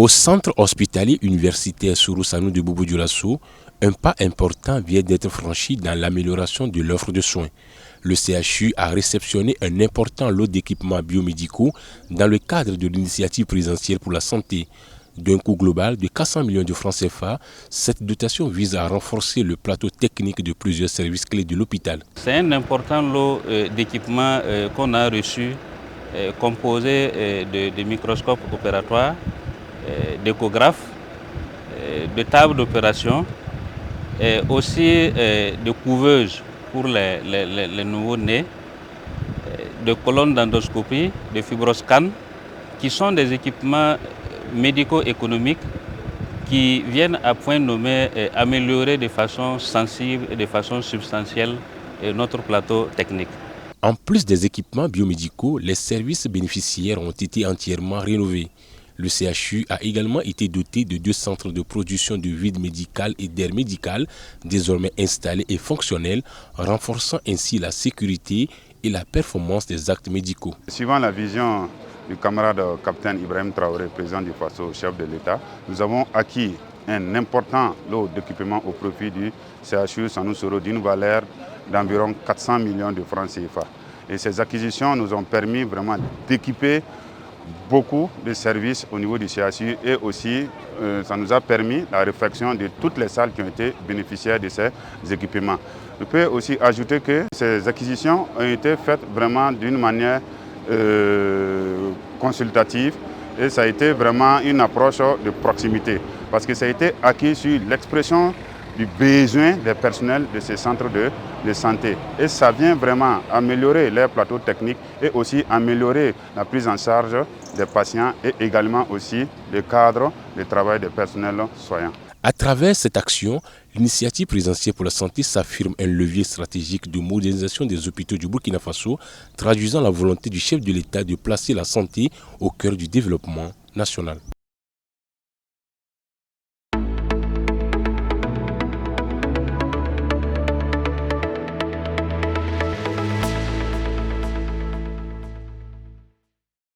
Au centre hospitalier universitaire Sorou-Sanou de Boubou Dioulasso, un pas important vient d'être franchi dans l'amélioration de l'offre de soins. Le CHU a réceptionné un important lot d'équipements biomédicaux dans le cadre de l'initiative présidentielle pour la santé. D'un coût global de 400 millions de francs CFA, cette dotation vise à renforcer le plateau technique de plusieurs services clés de l'hôpital. C'est un important lot d'équipements qu'on a reçu, composé de microscopes opératoires, d'échographes, de tables d'opération, et aussi de couveuses pour les nouveaux-nés, de colonnes d'endoscopie, de fibroscan, qui sont des équipements médico-économiques qui viennent à point nommé améliorer de façon sensible et de façon substantielle notre plateau technique. En plus des équipements biomédicaux, les services bénéficiaires ont été entièrement rénovés. Le CHU a également été doté de 2 centres de production de vide médical et d'air médical, désormais installés et fonctionnels, renforçant ainsi la sécurité et la performance des actes médicaux. Suivant la vision du camarade capitaine Ibrahim Traoré, président du FASO, chef de l'État, nous avons acquis un important lot d'équipements au profit du CHU Sanou Soro d'une valeur d'environ 400 millions de francs CFA. Et ces acquisitions nous ont permis vraiment d'équiper beaucoup de services au niveau du CHU et aussi ça nous a permis la réfection de toutes les salles qui ont été bénéficiaires de ces équipements. Je peux aussi ajouter que ces acquisitions ont été faites vraiment d'une manière consultative et ça a été vraiment une approche de proximité parce que ça a été acquis sur l'expression du besoin des personnels de ces centres de santé. Et ça vient vraiment améliorer leur plateau technique et aussi améliorer la prise en charge des patients et également aussi le cadre de travail des personnels soignants. À travers cette action, l'initiative présidentielle pour la santé s'affirme un levier stratégique de modernisation des hôpitaux du Burkina Faso, traduisant la volonté du chef de l'État de placer la santé au cœur du développement national.